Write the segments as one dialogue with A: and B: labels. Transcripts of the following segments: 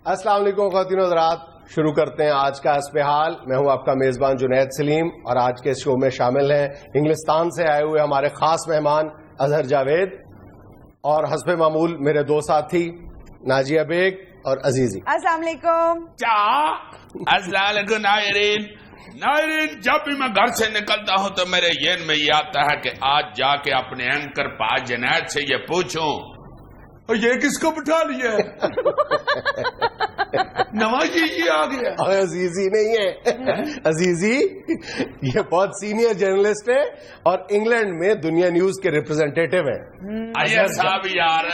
A: السلام علیکم خواتین و حضرات، شروع کرتے ہیں آج کا حسب حال۔ میں ہوں آپ کا میزبان جنید سلیم، اور آج کے اس شو میں شامل ہیں انگلستان سے آئے ہوئے ہمارے خاص مہمان اظہر جاوید، اور حسب معمول میرے دو ساتھی ناجیہ بیگ اور عزیزی۔
B: السلام علیکم۔
C: السلام علیکم ناظرین، جب بھی میں گھر سے نکلتا ہوں تو میرے ذہن میں یہ آتا ہے کہ آج جا کے اپنے اینکر پاس جنید سے یہ پوچھوں یہ کس کو بٹھا لیا ہے؟ نواز جی آ گیا۔
A: عزیزی نہیں ہے، عزیزی یہ بہت سینئر جرنلسٹ ہے اور انگلینڈ میں دنیا نیوز کے ریپرزینٹیٹو ہیں۔
C: اظہر صاحب یار،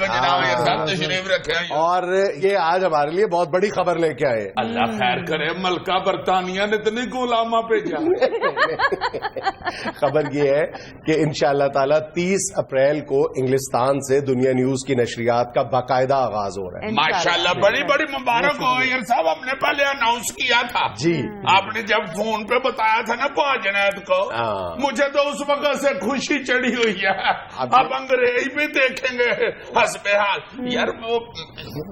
C: جناب تشریف رکھے،
A: اور یہ آج ہمارے لیے بہت بڑی خبر لے کے آئے۔
C: اللہ خیر کرے، ملکہ برطانیہ نے اتنے کو علامہ بھیجا۔
A: خبر یہ ہے کہ انشاءاللہ تعالی 30 اپریل کو انگلستان سے دنیا نیوز کی نشریات کا باقاعدہ آغاز ہو رہا ہے۔
C: ماشاءاللہ، بڑی بڑی مبارک ہو یار صاحب، ہم نے پہلے اناؤنس کیا تھا
A: جی،
C: آپ نے جب فون پہ بتایا تھا نا پا جنید کو، مجھے تو اس وقت سے خوشی چڑھی ہوئی ہے۔ اب انگریز بھی دیکھیں گے حسب حال۔ یار وہ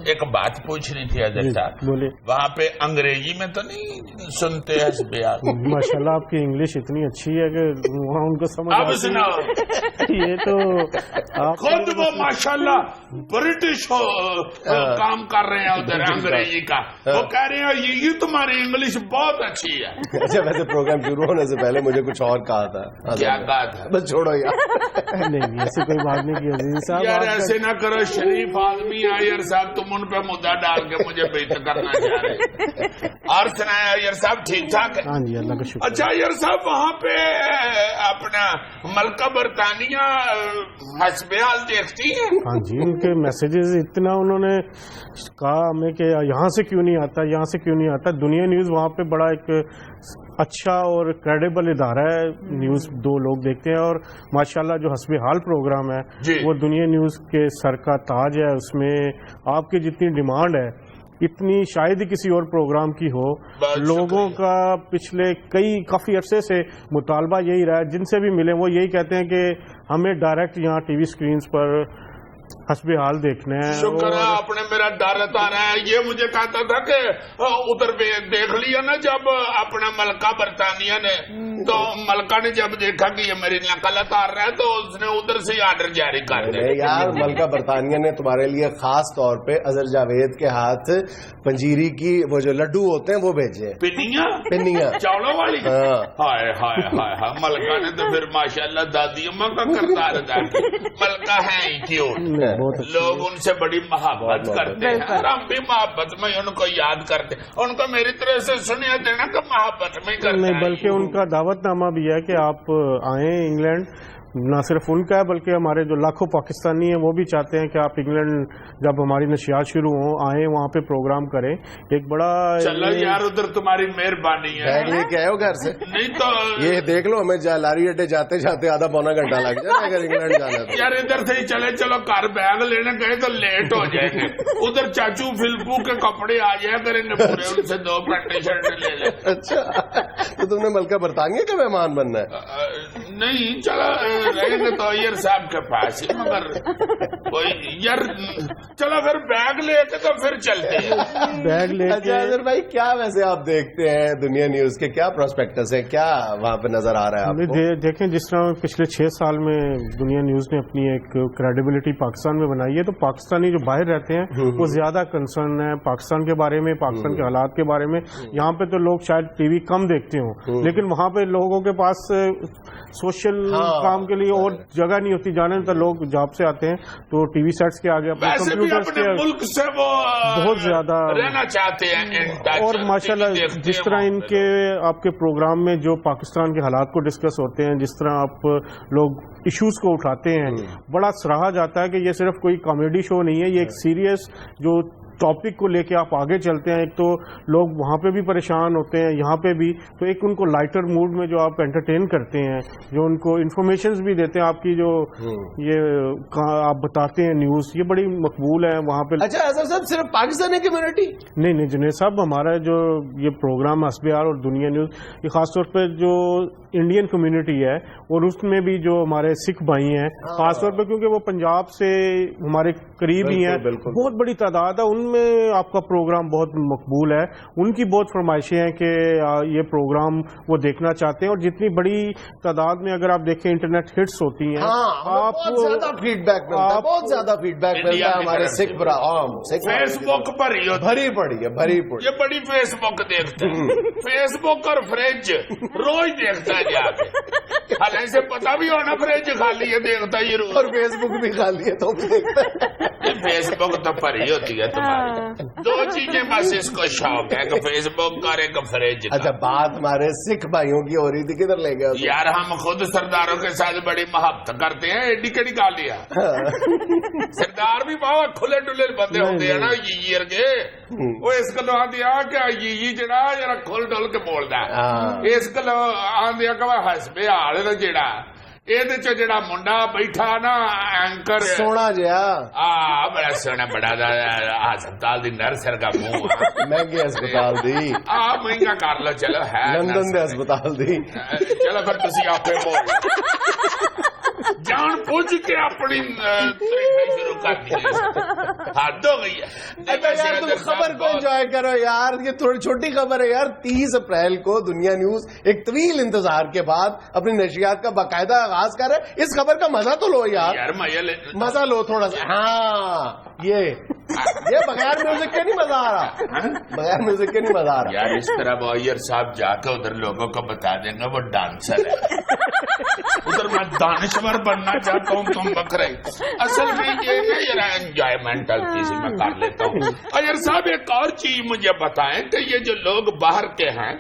C: ایک بات پوچھنی تھی اظہر صاحب، وہاں پہ انگریزی میں تو نہیں سنتے حسب حال؟
D: ماشاءاللہ آپ کی انگلش اتنی اچھی ہے کہ وہاں ان کو سمجھ
C: اب سناؤ،
D: یہ تو
C: خود وہ ماشاءاللہ برٹش کام کر رہے ہیں ادھر انگریزی کا، وہ کہہ رہے ہیں یہ تمہاری انگلش بہت اچھی ہے۔
A: اچھا، ویسے پروگرام شروع ہونے سے پہلے مجھے کچھ اور کہا تھا۔
C: کیا کہا تھا؟
A: بس چھوڑو یار،
D: نہیں ایسی کوئی بات نہیں کی عزیز صاحب۔
C: یار ایسے نہ کرو، شریف آدمی ہے یار صاحب، تم ان پہ مدعا ڈال کے مجھے بیت کرنا چاہ رہے۔ اور سنایا یار صاحب، ٹھیک ٹھاک ہے؟
D: ہاں جی، اللہ کا شکر۔
C: اچھا یار صاحب، وہاں پہ اپنا ملکہ برطانیہ حسب حال دیکھتی ہے؟
D: ہاں جی، ان کے میسیجز اتنا انہوں نے کہا ہمیں کہ یہاں سے کیوں نہیں آتا، یہاں سے کیوں نہیں آتا۔ دنیا نیوز وہاں پہ بڑا ایک اچھا اور کریڈیبل ادارہ ہے، نیوز دو لوگ دیکھتے ہیں، اور ماشاءاللہ جو حسب حال پروگرام ہے وہ دنیا نیوز کے سر کا تاج ہے۔ اس میں آپ کی جتنی ڈیمانڈ ہے اتنی شاید ہی کسی اور پروگرام کی ہو۔ لوگوں کا پچھلے کافی عرصے سے مطالبہ یہی رہا ہے، جن سے بھی ملے وہ یہی کہتے ہیں کہ ہمیں ڈائریکٹ یہاں ٹی وی سکرینز پر حسب حال دیکھنا ہے۔
C: شکر ہے آپ نے میرا ڈر اتارا رہا ہے۔ یہ مجھے کہتا تھا کہ ادھر دیکھ لیا نا جب اپنا ملکہ برطانیہ نے، تو ملکہ نے جب دیکھا کہ یہ میری نقل اتار رہا ہے تو اس نے ادھر سے آرڈر جاری کر دیا۔
A: یار ملکہ برطانیہ نے تمہارے لیے خاص طور پہ اظہر جاوید کے ہاتھ پنجیری کی وہ جو لڈو ہوتے ہیں وہ بھیجے،
C: پنیاں چاولوں والی۔ ہائے ہائے ہائے ہائے، ملکہ نے تو پھر ماشاءاللہ دادی اماں کا کردار ادا کیا۔ ملکہ ہے ہی کیوں، لوگ ان سے بڑی محبت کرتے ہیں، اور ہم بھی محبت میں ان کو یاد کرتے ہیں۔ ان کو میری طرح سے سنیا دینا کہ محبت میں کرتے ہیں،
D: بلکہ ان کا دعوت نامہ بھی ہے کہ آپ آئیں انگلینڈ۔ نہ صرف ان کا ہے بلکہ ہمارے جو لاکھوں پاکستانی ہیں وہ بھی چاہتے ہیں کہ آپ انگلینڈ جب ہماری نشریات شروع ہوں آئیں، وہاں پہ پروگرام کریں۔ ایک بڑا
C: چلو یار، ادھر تمہاری مہربانی ہے۔
A: بیگ لے کے آئے ہو گھر سے؟
C: نہیں تو
A: یہ دیکھ لو، ہمیں لاری اڈے جاتے جاتے آدھا پونا گھنٹہ لگ جائے اگر انگلینڈ جانا ہے۔
C: یار ادھر سے ہی چلو گھر بیگ لینے گئے تو لیٹ ہو جائیں گے، ادھر چاچو فلپو کے کپڑے آ جایا کریں گے پورے، ان سے 2 پینٹیں شرٹیں لے لیں۔
A: اچھا، تو تم نے ملکہ برطانیہ کا مہمان بننا ہے؟
C: نہیں، چلو رہیں گے تو یار صاحب کے پاس ہی، مگر یار چلو پھر بیگ لے کے تو پھر چلتے ہیں۔
D: بیگ لے کے
A: اچھا اظہر بھائی، کیا ویسے آپ دیکھتے ہیں دنیا نیوز کے کیا پروسپیکٹس ہے، کیا وہاں پہ نظر آ رہا ہے آپ کو؟
D: دیکھیں جس طرح پچھلے 6 سال میں دنیا نیوز نے اپنی ایک کریڈیبلٹی پاکستان میں بنائی ہے، تو پاکستانی جو باہر رہتے ہیں وہ زیادہ کنسرن ہے پاکستان کے بارے میں، پاکستان کے حالات کے بارے میں۔ یہاں پہ تو لوگ شاید ٹی وی کم دیکھتے ہوں، لیکن وہاں پہ لوگوں کے پاس سوشل کام کے لیے اور جگہ نہیں ہوتی جانے، تو لوگ جاب سے آتے ہیں تو ٹی وی سیٹس کے آگے اپنے کمپیوٹرز کے
C: ملک سے وہ
D: بہت زیادہ
C: رہنا چاہتے ہیں۔
D: اور ماشاءاللہ جس طرح ان کے آپ کے پروگرام میں جو پاکستان کے حالات کو ڈسکس ہوتے ہیں، جس طرح آپ لوگ ایشوز کو اٹھاتے ہیں، بڑا سراہا جاتا ہے کہ یہ صرف کوئی کامیڈی شو نہیں ہے، یہ ایک سیریس جو ٹاپک کو لے کے آپ آگے چلتے ہیں. ایک تو لوگ وہاں پہ بھی پریشان ہوتے ہیں, یہاں پہ بھی, تو ایک ان کو لائٹر موڈ میں جو آپ انٹرٹین کرتے ہیں, جو ان کو انفارمیشنز بھی دیتے ہیں, آپ کی جو یہ آپ بتاتے ہیں نیوز, یہ بڑی مقبول ہے وہاں پہ.
A: اچھا اظہر صاحب صرف پاکستانی کمیونٹی
D: نہیں جنید صاحب, ہمارا جو یہ پروگرام حسب حال اور دنیا نیوز, یہ خاص طور پہ جو انڈین کمیونٹی ہے اور اس میں بھی جو ہمارے سکھ بھائی ہیں خاص طور پہ, کیونکہ وہ پنجاب سے ہمارے قریب ہی ہیں, بہت بڑی تعداد ہے. ان ان میں آپ کا پروگرام بہت مقبول ہے. ان کی بہت فرمائشیں ہیں کہ یہ پروگرام وہ دیکھنا چاہتے ہیں, اور جتنی بڑی تعداد میں اگر آپ دیکھیں انٹرنیٹ ہٹس ہوتی ہیں,
A: آپ بہت زیادہ فیڈ بیک ملتا ہے, بہت زیادہ فیڈ بیک ملتا ہے ہمارے سکھ
C: فیس بک پر ہی
A: بھری پڑی ہے, بھری پڑی.
C: یہ بڑی فیس بک دیکھتے ہیں, فیس بک اور فریج روز دیکھتا ہے جا کے, حالانکہ سے پتا بھی ہونا فریج خالی ہے دیکھتا ہی روز,
A: اور فیس بک بھی خالی ہے تو بھی دیکھتا ہے.
C: فیس بک تو بھری ہوتی ہے تمہاری, دو چیزیں بس اس کو شوق ہے, کہ فیس بک اور ایک فریج.
A: اچھا بات ہمارے سکھ بھائیوں کی ہو رہی تھی, کدھر لے گئے
C: یار؟ ہم خود سرداروں کے ساتھ بڑی محبت کرتے ہیں, ایڈی کڑی گالیا. سردار بھی بہت کھلے ڈلے بندے ہوتے ہیں نا یہ کے, وہ اس کو آدھا کہ یہ جڑا جرا کھل ڈل کے بولتا ہے, اس کو آدھا کہ ہسبے آل نا جڑا یہ جڑا منڈا بیٹھا نا اینکر
A: سونا جہا,
C: بڑا سونا, بڑا ہسپتال دی نرس کا منہ,
A: مہنگے ہسپتال دی,
C: مہنگا کر لو چلو, ہے
A: لندن دے ہسپتال دی.
C: چلو پھر تسی آپ بول جان پوچھ کے اپنی شروع کر دی, حد ہو گئی ہے.
A: یار تم خبر کو انجوائے کرو یار, یہ تھوڑی چھوٹی خبر ہے یار. 30 اپریل کو دنیا نیوز ایک طویل انتظار کے بعد اپنی نشریات کا باقاعدہ آغاز کر رہے. اس خبر کا مزہ تو لو یار, مزہ لو تھوڑا سا. ہاں یہ بغیر میوزک کے نہیں مزہ آ رہا, بغیر میوزک کے نہیں مزہ آ رہا
C: یار. اس طرح بوائر صاحب جا کے ادھر لوگوں کو بتا دیں گے وہ ڈانسر ہے, ادھر میں دانشور بننا چاہتا ہوں, تم بکرے. اصل میں یہ انجوائمنٹل چیز میں کر لیتا ہوں. ایر صاحب ایک اور چیز مجھے بتائیں کہ یہ جو لوگ باہر کے ہیں,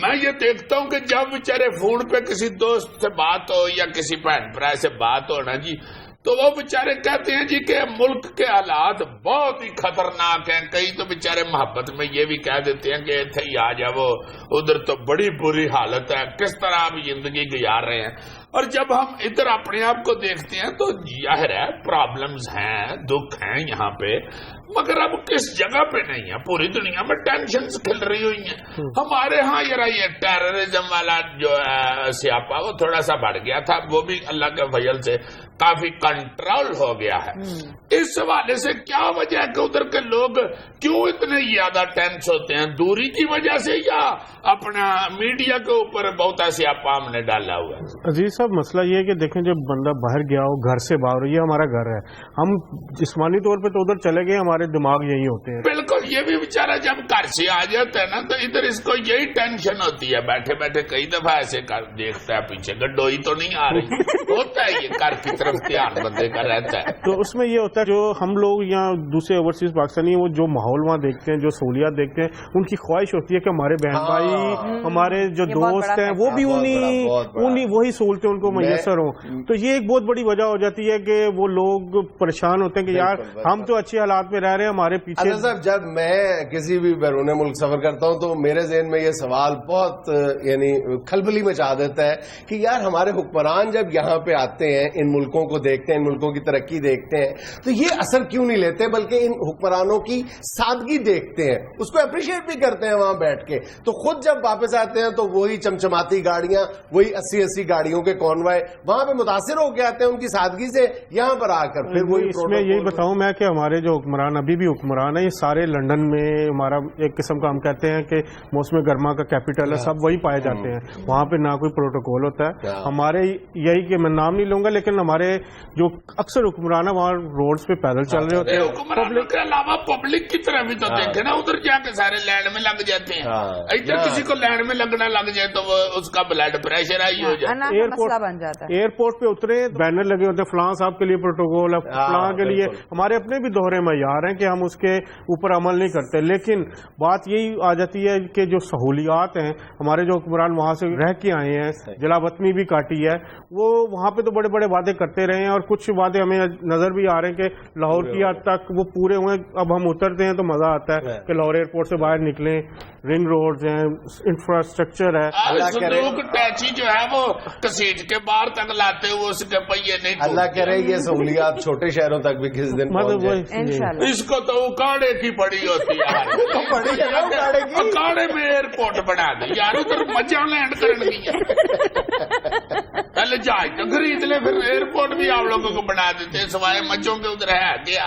C: میں یہ دیکھتا ہوں کہ جب بیچارے فون پہ کسی دوست سے بات ہو یا کسی بہن بھائی سے بات ہو نا جی, تو وہ بیچارے کہتے ہیں جی کہ ملک کے حالات بہت ہی خطرناک ہیں. کئی تو بیچارے محبت میں یہ بھی کہہ دیتے ہیں کہ اتھے ہی آ جاؤ, ادھر تو بڑی بری حالت ہے, کس طرح آپ زندگی گزار رہے ہیں. اور جب ہم ادھر اپنے آپ کو دیکھتے ہیں تو ظاہر ہے پرابلمز ہیں, دکھ ہیں یہاں پہ, مگر اب کس جگہ پہ نہیں ہے. پوری دنیا میں ٹینشنز کھل رہی ہوئی ہیں. ہمارے ہاں یہ ٹیررزم والا جو سیاپا وہ تھوڑا سا بڑھ گیا تھا, وہ بھی اللہ کے فضل سے کافی کنٹرول ہو گیا ہے. اس حوالے سے کیا وجہ ہے کہ ادھر کے لوگ کیوں اتنے زیادہ ٹینس ہوتے ہیں؟ دوری کی وجہ سے یا اپنا میڈیا کے اوپر بہت سیاپا ہم نے ڈالا ہوا ہے؟
D: عزیز صاحب مسئلہ یہ ہے کہ دیکھیں جب بندہ باہر گیا ہو, گھر سے باہر, یہ ہمارا گھر ہے, ہم جسمانی طور پہ تو ادھر چلے گئے, ہمارے دماغ یہی ہوتے ہیں.
C: بالکل, یہ بھی بیچارہ جب گھر سے آ جاتا ہے نا تو ادھر اس کو یہی ٹینشن ہوتی ہے, بیٹھے بیٹھے کئی دفعہ ایسے دیکھتا ہے پیچھے گڈوئی تو نہیں آ رہی. ہوتا ہے یہ گھر کی طرف دھیان بندے کا رہتا ہے.
D: تو اس میں یہ ہوتا ہے جو ہم لوگ یہاں دوسرے اوورسیز پاکستانی ہیں, وہ جو ماحول وہاں دیکھتے ہیں, جو سہولیات دیکھتے ہیں, ان کی خواہش ہوتی ہے کہ ہمارے بہن بھائی, ہمارے جو دوست ہیں وہ بھی انہیں وہی سہولتیں ان کو میسر ہوں. تو یہ ایک بہت بڑی وجہ ہو جاتی ہے کہ وہ لوگ پریشان ہوتے ہیں کہ یار ہم تو اچھے حالات میں رہ رہے ہیں, ہمارے پیچھے.
A: صاحب جب میں کسی بھی بیرون ملک سفر کرتا ہوں تو میرے ذہن میں یہ سوال بہت یعنی کھلبلی مچا دیتا ہے کہ یار ہمارے حکمران جب یہاں پہ آتے ہیں, ان ملکوں کو دیکھتے ہیں, ان ملکوں کی ترقی دیکھتے ہیں, تو یہ اثر کیوں نہیں لیتے بلکہ ان حکمرانوں کی سادگی دیکھتے ہیں, اس کو اپریشیٹ بھی کرتے ہیں وہاں بیٹھ کے. تو خود جب واپس آتے ہیں تو وہی چمچماتی گاڑیاں, وہی 80 گاڑیوں کے کانوائے وہاں پہ متاثر ہو کے آتے ہیں ان کی سادگی سے, یہاں پر آ کر پھر وہی.
D: اس میں یہی بتاؤں میں کہ ہمارے جو حکمران ابھی بھی حکمران ہیں, یہ سارے لنڈن میں ہمارا ایک قسم کا ہم کہتے ہیں کہ موسم گرما کا کیپٹل ہے, سب وہی پائے جاتے ہیں. وہاں پہ نہ کوئی پروٹوکول ہوتا ہے. ہمارے یہی کہ میں نام نہیں لوں گا, لیکن ہمارے جو اکثر حکمران ہے وہاں روڈز پہ پیدل چل رہے ہوتے ہیں.
C: حکمرانوں کے علاوہ پبلک کی طرح بھی تو دیکھیں نا, ادھر جا کے سارے لینڈ میں لگ جاتے ہیں. ادھر کسی کو لینڈ میں لگنا لگ جائے تو اس کا بلڈ پریشر ہی ہو جاتا ہے.
D: ایئرپورٹ پہ اترے, بینر لگے ہوتے ہیں فلاں صاحب کے لیے پروٹوکول ہے, فلاں کے لیے. ہمارے اپنے بھی دوہرے معیار ہیں کہ ہم اس کے اوپر عمل نہیں کرتے. لیکن بات یہی آ جاتی ہے کہ جو سہولیات ہیں, ہمارے جو حکمران وہاں سے رہ کے آئے ہیں, جلا وطنی بھی کاٹی ہے, وہ وہاں پہ تو بڑے بڑے وعدے کرتے رہے ہیں, اور کچھ وعدے ہمیں نظر بھی آ رہے ہیں کہ لاہور کی حد تک وہ پورے ہوئے. اب ہم اترتے ہیں تو مزہ آتا ہے کہ لاہور ایئرپورٹ سے باہر نکلیں, رنگ روڈز ہیں, انفراسٹرکچر ہے.
C: ٹیچی جو ہے وہ کسیٹ کے باہر تک لاتے ہوئے اس کے پہیے نہیں.
A: اللہ کرے یہ سہولیات چھوٹے شہروں تک بھی کس دن پہنچ جائے.
C: اس کو تو اکاڑے کی پڑی ہوتی ہے, اکاڑے میں ایئرپورٹ بنا دے یار, ادھر مجھا لینڈ کرنے کی پہلے جہاز تو خرید لے, پھر ایئرپورٹ بھی آپ لوگوں کو بنا دیتے, سوائے مجھوں کے ادھر ہے کیا.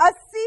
B: 80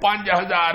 C: 5000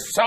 C: 100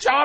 C: 4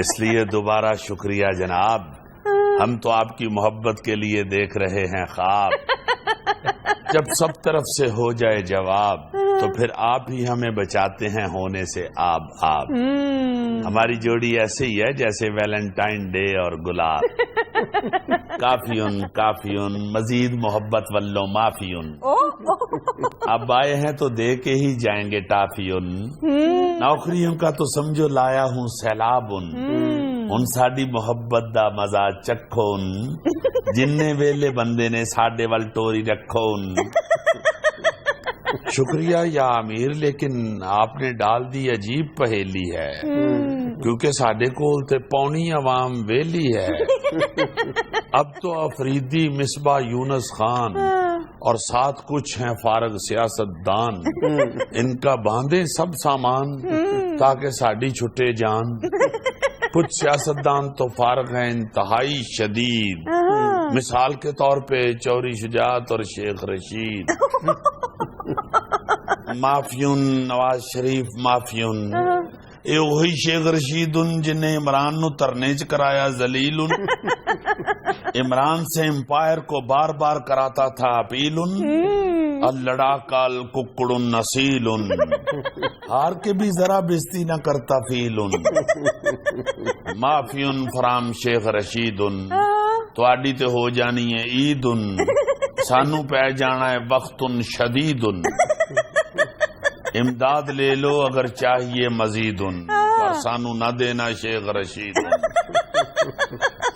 C: اس لیے دوبارہ شکریہ جناب، ہم تو آپ کی محبت کے لیے دیکھ رہے ہیں خواب، جب سب طرف سے ہو جائے جواب تو پھر آپ ہی ہمیں بچاتے ہیں ہونے سے آب آب۔ ہماری جوڑی ایسے ہی ہے جیسے ویلنٹائن ڈے اور گلاب۔ کافیون کافیون مزید محبت واللو معافیون، اب آئے ہیں تو دے کے ہی جائیں گے ٹافیون، نوکریوں کا تو سمجھو لایا ہوں سیلابن، ان ساڈی محبت دا مزہ چکھون، جننے ویلے بندے نے ساڈے ول ٹوری رکھون۔ شکریہ یا امیر، لیکن آپ نے ڈال دی عجیب پہیلی ہے، کیونکہ ساڈے کول تے پونی عوام ویلی ہے۔ اب تو افریدی مصباح یونس خان اور ساتھ کچھ ہیں فارغ سیاست دان، ان کا باندھیں سب سامان تاکہ ساڈی چھٹے جان۔ کچھ سیاستدان تو فارغ ہیں انتہائی شدید، مثال کے طور پہ چوری شجاعت اور شیخ رشید۔ مافیون نواز شریف مافیون، اے وہی شیخ رشید جنہیں عمران نو ترنے چ کرایا ذلیل، عمران سے امپائر کو بار بار کراتا تھا اپیل، اللڑا کال ککڑ نسیل، ہار کے بھی ذرا بستی نہ کرتا فیل۔ مافیون فرام شیخ رشید، تواڈی تے ہو جانی ہے عید، سانو پہ جانا ہے وقت شدید، امداد لے لو اگر چاہیے مزید، پر سانو نہ دینا شیخ رشید۔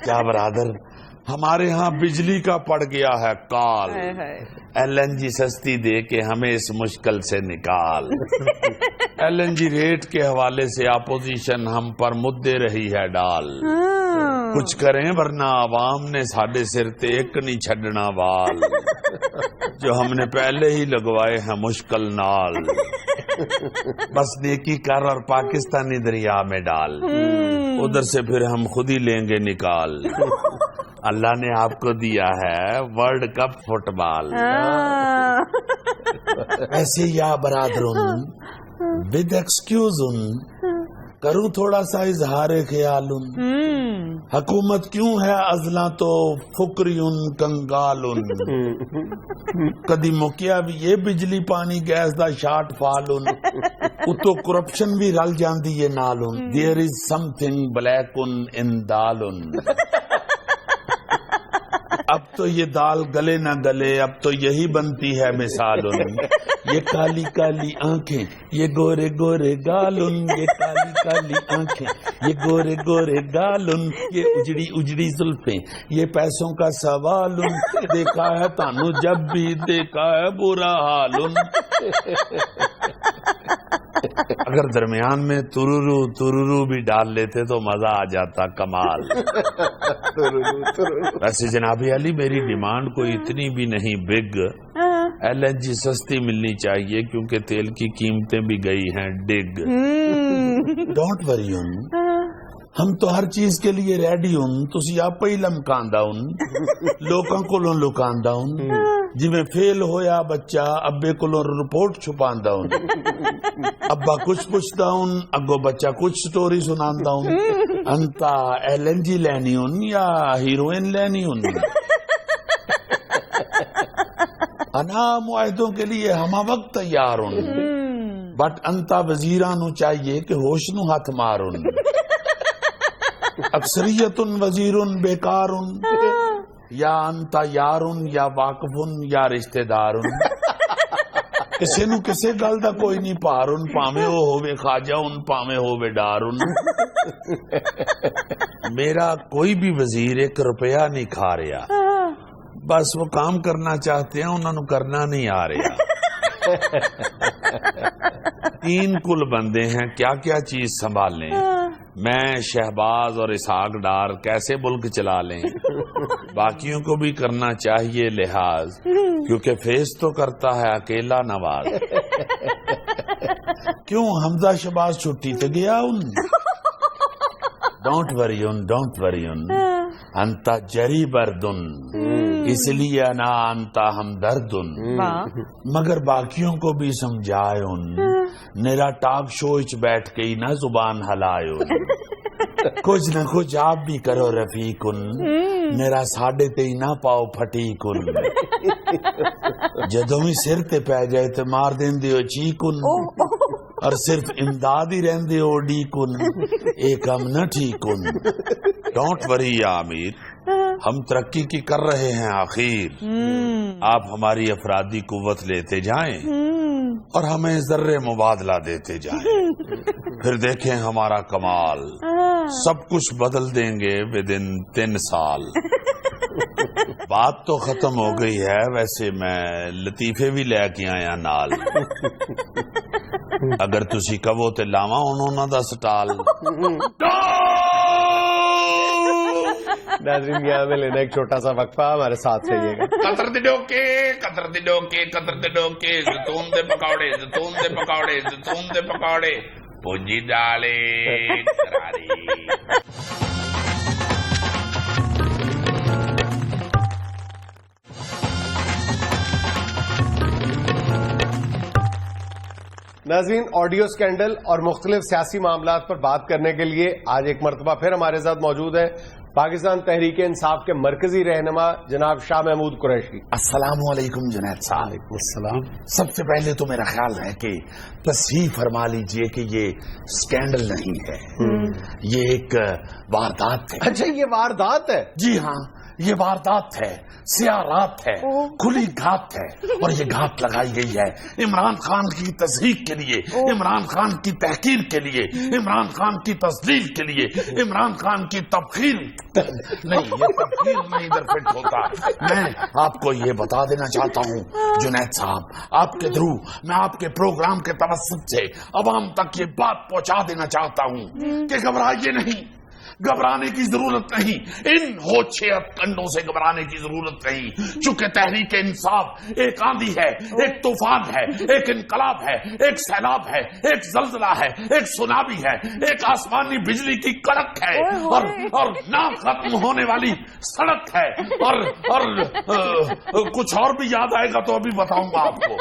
C: کیا برادر، ہمارے ہاں بجلی کا پڑ گیا ہے کال، LNG سستی دے کے ہمیں اس مشکل سے نکال۔ LNG ریٹ کے حوالے سے اپوزیشن ہم پر مدے رہی ہے ڈال، کچھ کریں ورنہ عوام نے ساڈے سر تے ایک نہیں چھڈنا وال، جو ہم نے پہلے ہی لگوائے ہیں مشکل نال، بس نیکی کر اور پاکستانی دریا میں ڈال، ادھر سے پھر ہم خود ہی لیں گے نکال۔ اللہ نے آپ کو دیا ہے ورلڈ کپ فٹ بال، ایسے یا برادرون ود ایکسکیوز کروں تھوڑا سا اظہار خیال، حکومت کیوں ہے ازلاں تو فکری کنگال، کدی مکیا بھی یہ بجلی پانی گیس دا شارٹ فال، اتو کرپشن بھی رل جاندی ہے نال، دیر از سم تھنگ بلیک ان دال۔ اب تو یہ دال گلے نہ گلے، اب تو یہی بنتی ہے مثال، یہ کالی کالی آنکھیں یہ گورے گورے گال، یہ کالی کالی آنکھیں یہ گورے گورے گال، یہ اجڑی اجڑی زلفیں یہ پیسوں کا سوال، دیکھا ہے تانو جب بھی دیکھا ہے برا حال۔ اگر درمیان میں ترورو ترورو بھی ڈال لیتے تو مزہ آ جاتا کمال۔ ویسے جناب علی میری ڈیمانڈ کوئی اتنی بھی نہیں بگ، LNG سستی ملنی چاہیے کیونکہ تیل کی قیمتیں بھی گئی ہیں ڈگ۔ ڈونٹ وری ہم تو ہر چیز کے لیے ریڈی تسی آپ ہی لمکاندا لوکاں کولوں لکاندا جی میں فیل ہویا بچہ ابے کولوں رپورٹ چھپاندا ابا کچھ پوچھتا اگو بچہ کچھ سٹوری سناندا انتا LNG لینی یا ہیروئن لینی انا معاہدوں کے لیے ہما وقت تیار بٹ انتا وزیرانو چاہیے کہ ہوش نو ہاتھ مارن، اکثریت وزیر بیکار، یا انتا یارن یا واقفن یا رشتہ دارن، کسے نو کسے گل دا کوئی نہیں پارن، پاویں او ہووے خواجہ پاویں ہووے ڈارن۔ میرا کوئی بھی وزیر 1 روپیہ نہیں کھا رہا، بس وہ کام کرنا چاہتے ہیں انہوں نے کرنا نہیں آ رہا۔ 3 کل بندے ہیں کیا کیا چیز سنبھالیں، میں شہباز اور اسحاق ڈار کیسے ملک چلا لیں، باقیوں کو بھی کرنا چاہیے لحاظ کیونکہ فیس تو کرتا ہے اکیلا نواز۔ کیوں حمزہ شہباز چھٹی تو گیا ڈونٹ وری انتا جری بردن اس لیے انا انتا ہمدرد مگر باقیوں کو بھی سمجھائے میرا ٹاک شو اچ بیٹھ کے ہی نہ زبان ہلائے کچھ نہ کچھ آپ بھی کرو رفیق میرا ساڈے تے ہی نہ پاؤ پھٹی کن جدوں ہی سر تے پی جائے تے مار دین دیو چیکن اور صرف امداد ہی رہن دیو ڈی کن ایک ہم نہ ٹھیکن ڈونٹ وری یا امیر ہم ترقی کی کر رہے ہیں آخر آپ ہماری افرادی قوت لیتے جائیں اور ہمیں ذرے مبادلہ دیتے جائیں پھر دیکھیں ہمارا کمال سب کچھ بدل دیں گے ودن 3 سال بات تو ختم ہو گئی ہے ویسے میں لطیفے بھی لے کے آیا نال اگر تسی کہو تے لاواں انہوں دا سٹال
A: ناظرین یہاں میں لینا ایک چھوٹا سا وقفہ ہمارے ساتھ رہیے گا
C: قطر دے ڈوکے قطر دے ڈوکے قطر دے ڈوکے زیتون دے پکوڑے زیتون دے پکوڑے زیتون دے پکوڑے پونجی ڈالے کراری
A: ناظرین آڈیو سکینڈل اور مختلف سیاسی معاملات پر بات کرنے کے لیے آج ایک مرتبہ پھر ہمارے ساتھ موجود ہیں پاکستان تحریک انصاف کے مرکزی رہنما جناب شاہ محمود قریشی.
C: السلام علیکم جنید صاحب.
A: السلام.
C: سب سے پہلے تو میرا خیال ہے کہ تصحیح فرما لیجئے کہ یہ سکینڈل نہیں ہے یہ ایک واردات ہے.
A: اچھا یہ واردات ہے؟
C: جی ہاں یہ واردات ہے سیاہ رات ہے کھلی گھات ہے اور یہ گھات لگائی گئی ہے عمران خان کی تصدیق کے لیے عمران خان کی تحقیر کے لیے عمران خان کی تصدیق کے لیے عمران خان کی تبخیر نہیں یہ تبخیر نہیں در فٹ ہوتا. میں آپ کو یہ بتا دینا چاہتا ہوں جنید صاحب آپ کے تھرو میں آپ کے پروگرام کے توسط سے عوام تک یہ بات پہنچا دینا چاہتا ہوں کہ گھبرائیے نہیں گھبرانے کی ضرورت نہیں ان ہوچے کنڈوں سے گھبرانے کی ضرورت نہیں چونکہ تحریک انصاف ایک آندھی ہے ایک طوفان ہے ایک انقلاب ہے ایک سیلاب ہے ایک زلزلہ ہے ایک سونامی ہے ایک آسمانی بجلی کی کڑک ہے اور نہ ختم ہونے والی سڑک ہے اور کچھ اور بھی یاد آئے گا تو ابھی بتاؤں گا آپ کو.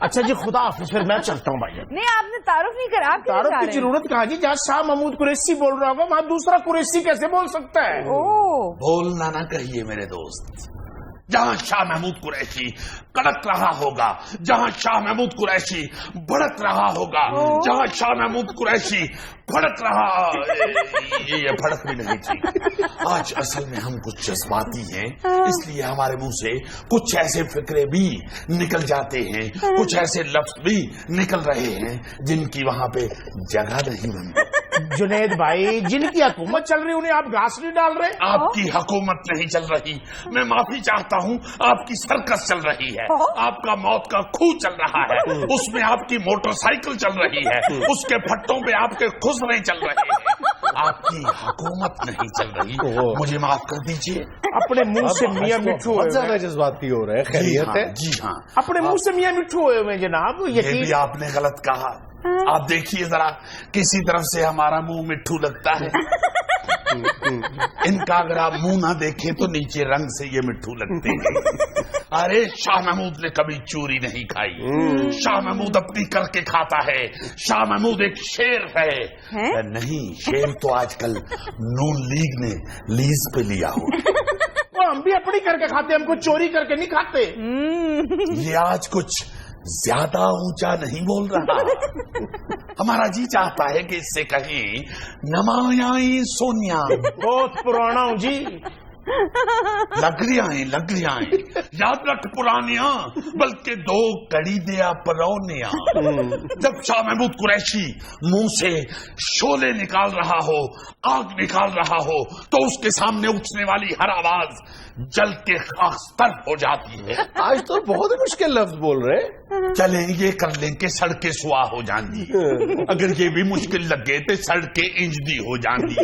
E: اچھا جی خدا حافظ پھر میں چلتا ہوں بھائی.
B: نہیں آپ نے تعارف نہیں کرا.
E: تعارف کی ضرورت کہاں جی جہاں شاہ محمود قریشی بول رہا ہوگا وہاں دوسرا قریشی کیسے بول سکتا ہے؟
C: بولنا نہ کہیے میرے دوست. جہاں شاہ محمود قریشی کڑک رہا ہوگا جہاں شاہ محمود قریشی بھڑک رہا ہوگا جہاں شاہ محمود قریشی بھڑک رہا یہ بھڑک بھی نہیں تھی. آج اصل میں ہم کچھ جذباتی ہیں اس لیے ہمارے منہ سے کچھ ایسے فکرے بھی نکل جاتے ہیں کچھ ایسے لفظ بھی نکل رہے ہیں جن کی وہاں پہ جگہ نہیں بنتی.
E: جنید بھائی جن کی حکومت چل رہی انہیں آپ گھاس نہیں ڈال رہے.
C: آپ کی حکومت نہیں چل رہی میں معافی چاہتا ہوں آپ کی سرکس چل رہی ہے آپ کا موت کا کھو چل رہا ہے اس میں آپ کی موٹر سائیکل چل رہی ہے اس کے پھٹوں پہ آپ کے خسرے چل رہے ہیں آپ کی حکومت نہیں چل رہی. مجھے معاف کر دیجئے.
E: اپنے منہ سے میاں مٹھو
A: بہت زیادہ جذباتی ہو رہے ہیں. خیریت ہے؟
C: جی ہاں
E: اپنے منہ سے میاں مٹھو ہوئے ہوئے جناب.
C: یہ بھی آپ نے غلط کہا. آپ دیکھیے ذرا کسی طرف سے ہمارا منہ مٹھو لگتا ہے ان کا اگر آپ منہ نہ دیکھیں تو نیچے رنگ سے یہ مٹھو لگتے ہیں. ارے شاہ محمود نے کبھی چوری نہیں کھائی. شاہ محمود اپنی کر کے کھاتا ہے. شاہ محمود ایک شیر ہے. نہیں شیر تو آج کل نون لیگ نے لیز پہ لیا ہو.
E: ہم بھی اپنی کر کے کھاتے ہم کو چوری کر کے نہیں کھاتے.
C: یہ آج کچھ زیادہ اونچا نہیں بول رہا. ہمارا جی چاہتا ہے کہ اس سے کہیں نمایاں سونیا.
E: بہت پرانا ہوں جی.
C: لگ رہی آئیں یاد رکھ پرانیاں بلکہ 2 کڑی دیا پرونیاں. جب شاہ محمود قریشی منہ سے شعلے نکال رہا ہو آگ نکال رہا ہو تو اس کے سامنے اٹھنے والی ہر آواز جل کے خاکستر ہو جاتی ہے.
A: آج تو بہت مشکل لفظ بول رہے ہیں.
C: چلیں یہ کر لیں کہ سڑکیں سوا ہو جاندی. اگر یہ بھی مشکل لگے تو سڑکیں انجدی ہو جاندی.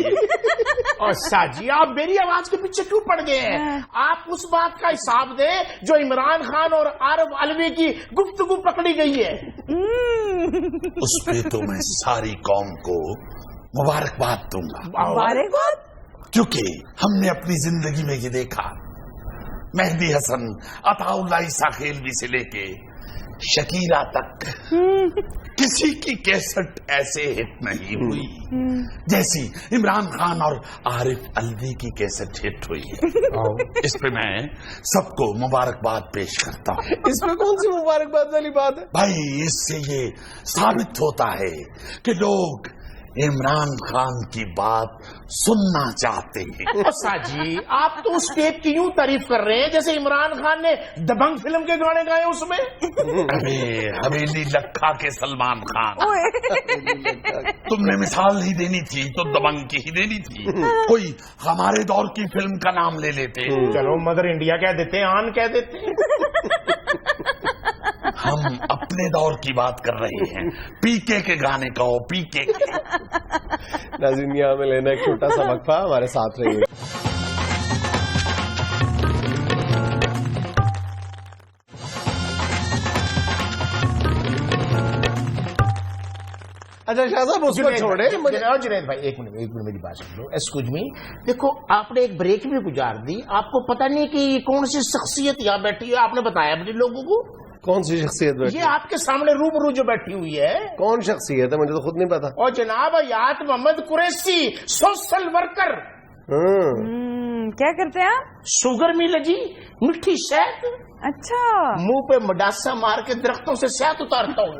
E: اور ساجی آپ میری آواز کے پیچھے کیوں پڑ گئے ہیں؟ آپ اس بات کا حساب دیں جو عمران خان اور عارف علوی کی گفتگو پکڑی گئی ہے.
C: اس پہ تو میں ساری قوم کو مبارکباد دوں گا
B: مبارکباد.
C: کیونکہ ہم نے اپنی زندگی میں یہ دیکھا مہدی حسن، عطا اللہ عیسیٰ خیلوی سے لے کے شکیرا تک کسی کی کیسٹ ایسے ہٹ نہیں ہوئی جیسی عمران خان اور عارف الوی کی کیسٹ ہٹ ہوئی ہے. اس پہ میں سب کو مبارکباد پیش کرتا ہوں.
A: اس میں کون سی مبارکباد والی بات ہے
C: بھائی؟ اس سے یہ ثابت ہوتا ہے کہ لوگ عمران خان کی بات سننا چاہتے ہیں.
E: ساجی آپ تو اس ٹیپ کی یوں تعریف کر رہے ہیں جیسے عمران خان نے دبنگ فلم کے گانے گائے اس میں.
C: ارے حویلی لکھا کے سلمان خان، تم نے مثال ہی دینی تھی تو دبنگ کی ہی دینی تھی. کوئی ہمارے دور کی فلم کا نام لے لیتے.
E: چلو مدر انڈیا کہہ دیتے ہیں، آن کہہ دیتے ہیں.
C: ہم اپنے دور کی بات کر رہے ہیں. پی کے گانے کہو، پی کے.
A: ناظرین یہاں میں لینا ایک چھوٹا سا وقفہ، ہمارے ساتھ رہیے. اچھا شاہ صاحب اس کو چھوڑے.
E: جنید بھائی ایک منٹ میری بات سن لو. ایکسکیوز می، دیکھو آپ نے ایک بریک بھی گزار دی، آپ کو پتہ نہیں کہ یہ کون سی شخصیت یہاں بیٹھی ہے. آپ نے بتایا اپنے لوگوں کو
A: کون سی شخصیت بیٹھی؟
E: یہ آپ کے سامنے روبرو جو بیٹھی ہوئی ہے.
A: کون شخصیت ہے؟ مجھے تو خود نہیں پتا.
E: اور جناب حیات محمد قریشی، سوشل ورکر.
B: کیا کرتے ہیں آپ؟
E: شوگر مل جی، میٹھی شہد.
B: اچھا.
E: منہ پہ مڈاسا مار کے درختوں سے شہد اتارتا ہوں.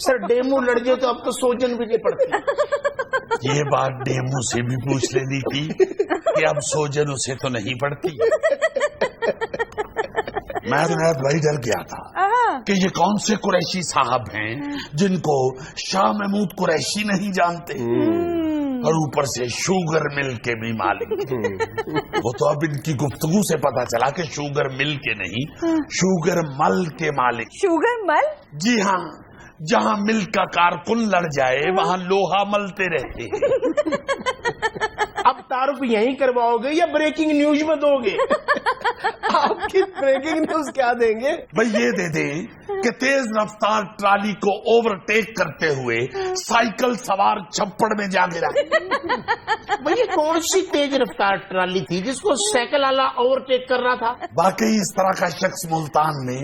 E: سر ڈیمو لڑ جائے تو اب تو سوجن بھی نہیں پڑتی.
C: یہ بات ڈیمو سے بھی پوچھ لینی تھی کہ اب سوجن اسے تو نہیں پڑتی. میں جنید بھائی ڈر گیا تھا کہ یہ کون سے قریشی صاحب ہیں جن کو شاہ محمود قریشی نہیں جانتے، اور اوپر سے شوگر مل کے بھی مالک. وہ تو اب ان کی گفتگو سے پتا چلا کہ شوگر مل کے نہیں، شوگر مل کے مالک.
B: Sugar mill?
C: جی ہاں، جہاں مل کا کارکن لڑ جائے وہاں لوہا ملتے رہتے ہیں.
E: اب تعارف یہیں کرواؤ گے یا بریکنگ نیوز میں دو گے؟
A: آپ کی بریکنگ نیوز کیا دیں گے؟
C: بھئی یہ دے دیں کہ تیز رفتار ٹرالی کو اوورٹیک کرتے ہوئے سائیکل سوار چھپڑ میں جا گرا.
E: بھئی یہ کون سی تیز رفتار ٹرالی تھی جس کو سائیکل والا اوورٹیک کر رہا تھا؟
C: واقعی اس طرح کا شخص ملتان میں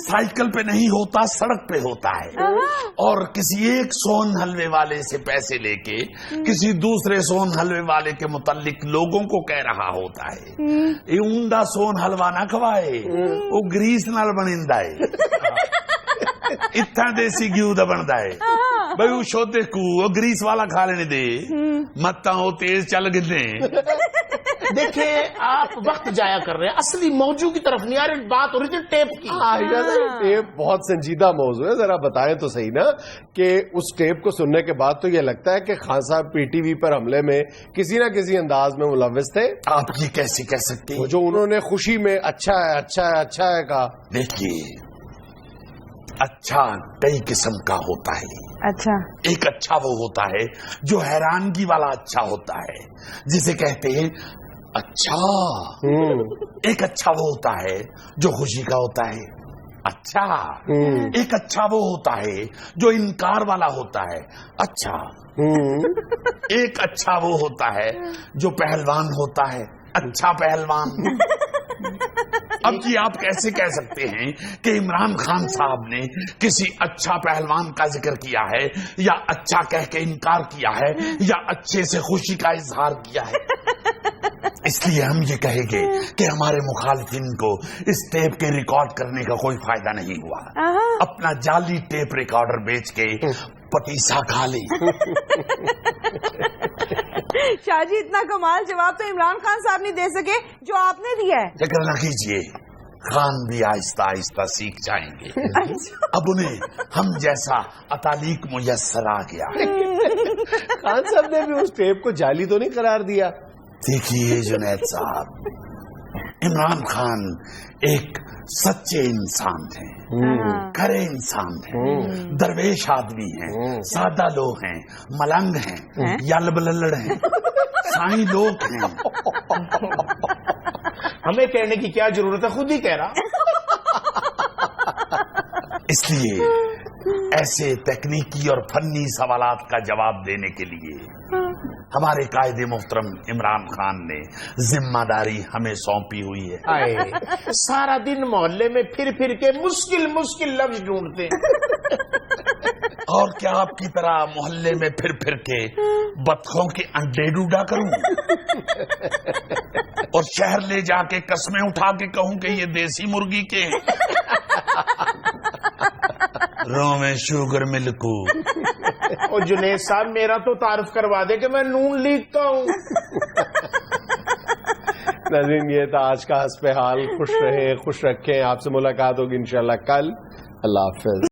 C: سائیکل پہ نہیں ہوتا، سڑک پہ ہوتا ہے، اور کسی ایک سون حلوے والے سے پیسے لے کے کسی دوسرے سون حلوے والے کے متعلق لوگوں کو کہہ رہا ہوتا ہے یہ اونڈا سون حلوہ نہ کھوائے، وہ گریس نال بنیندا ہے، اتنا دیسی گیو دا بندا ہے. بھائی وہ شودے کو وہ گریس والا کھا لینے دے، متا وہ تیز چل گئے.
E: دیکھیں آپ وقت جایا کر رہے ہیں، اصلی موضوع کی طرف نہیں آ رہے. بات ہو رہی تھی ٹیپ کی.
A: ٹیپ بہت سنجیدہ موضوع ہے، ذرا بتائیں تو صحیح نا کہ اس ٹیپ کو سننے کے بعد تو یہ لگتا ہے کہ خان صاحب پی ٹی وی پر حملے میں کسی نہ کسی انداز میں ملوث تھے.
C: آپ یہ کیسے کہہ سکتے ہیں؟
A: جو انہوں نے خوشی میں اچھا ہے اچھا ہے اچھا ہے کہا.
C: دیکھیے اچھا کئی قسم کا ہوتا ہے.
B: اچھا.
C: ایک اچھا وہ ہوتا ہے جو حیرانگی والا اچھا ہوتا ہے، جسے کہتے ہیں اچھا. ایک اچھا وہ ہوتا ہے جو خوشی کا ہوتا ہے، اچھا. ایک اچھا وہ ہوتا ہے جو انکار والا ہوتا ہے، اچھا. ایک اچھا وہ ہوتا ہے جو پہلوان ہوتا ہے، اچھا پہلوان. اب جی آپ کیسے کہہ سکتے ہیں کہ عمران خان صاحب نے کسی اچھا پہلوان کا ذکر کیا ہے، یا اچھا کہہ کے انکار کیا ہے، یا اچھے سے خوشی کا اظہار کیا ہے؟ اس لیے ہم یہ کہیں گے کہ ہمارے مخالفین کو اس ٹیپ کے ریکارڈ کرنے کا کوئی فائدہ نہیں ہوا. اپنا جعلی ٹیپ ریکارڈر بیچ کے پتیسا کھا لیں.
B: شاہ جی اتنا کمال جواب تو عمران خان صاحب نہیں دے سکے جو آپ نے دیا ہے.
C: فکر نہ کیجیے، خان بھی آہستہ آہستہ سیکھ جائیں گے. اب انہیں ہم جیسا اطالیق میسر آ گیا.
A: خان صاحب نے بھی اس ٹیپ کو جعلی تو نہیں قرار دیا؟
C: دیکھیے جنید صاحب، عمران خان ایک سچے انسان ہیں، کھرے انسان ہیں، درویش آدمی ہیں، سادہ لوگ ہیں، ملنگ ہیں، یل بللڑ ہیں، سائیں لوگ ہیں.
E: ہمیں کہنے کی کیا ضرورت ہے، خود ہی کہہ رہا.
C: اس لیے ایسے تکنیکی اور فنی سوالات کا جواب دینے کے لیے ہمارے قائد محترم عمران خان نے ذمہ داری ہمیں سونپی ہوئی ہے.
E: آئے سارا دن محلے میں پھر پھر کے مشکل مشکل لفظ ڈھونڈتے
C: اور کیا آپ کی طرح محلے میں پھر پھر کے بطخوں کے انڈے ڈوڈا کروں اور شہر لے جا کے قسمیں اٹھا کے کہوں کہ یہ دیسی مرغی کے رو میں شوگر ملکو.
E: اور جنید صاحب میرا تو تعارف کروا دے کہ میں نون لیگ کا ہوں.
A: ناظرین یہ تھا آج کا حسب حال. خوش رہیں خوش رکھیں. آپ سے ملاقات ہوگی انشاءاللہ کل. اللہ حافظ.